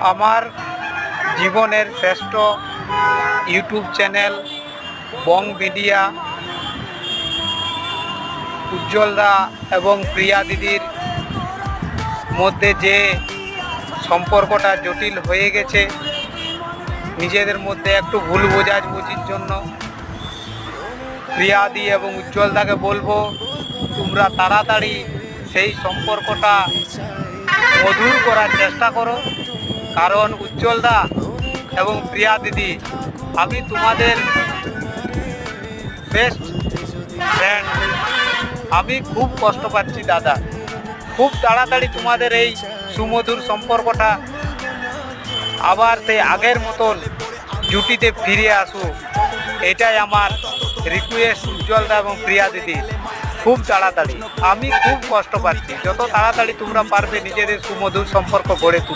আমার জীবনের শ্রেষ্ঠ ইউটিউব চ্যানেল বং মিডিয়া উজ্জ্বলদা এবং প্রিয়া দিদির মধ্যে যে সম্পর্কটা জটিল হয়ে গেছে, নিজেদের মধ্যে একটু ভুল বোঝাবুঝির জন্য প্রিয়াদি এবং উজ্জ্বলদাকে বলবো, তোমরা তাড়াতাড়ি সেই সম্পর্কটা মধুর করার চেষ্টা করো। কারণ উজ্জ্বলদা এবং প্রিয়া দিদি, আমি তোমাদের বেস্ট ফ্রেন্ড। আমি খুব কষ্ট পাচ্ছি দাদা। খুব তাড়াতাড়ি তোমাদের এই সুমধুর সম্পর্কটা আবার সেই আগের মতন জুটিতে ফিরে আসুক, এটাই আমার রিকোয়েস্ট উজ্জ্বলদা এবং প্রিয়া দিদি। খুব তাড়াতাড়ি, আমি খুব কষ্ট পাচ্ছি। যত তাড়াতাড়ি তোমরা পারবে নিজেদের সুমধুর সম্পর্ক গড়ে তুলতে।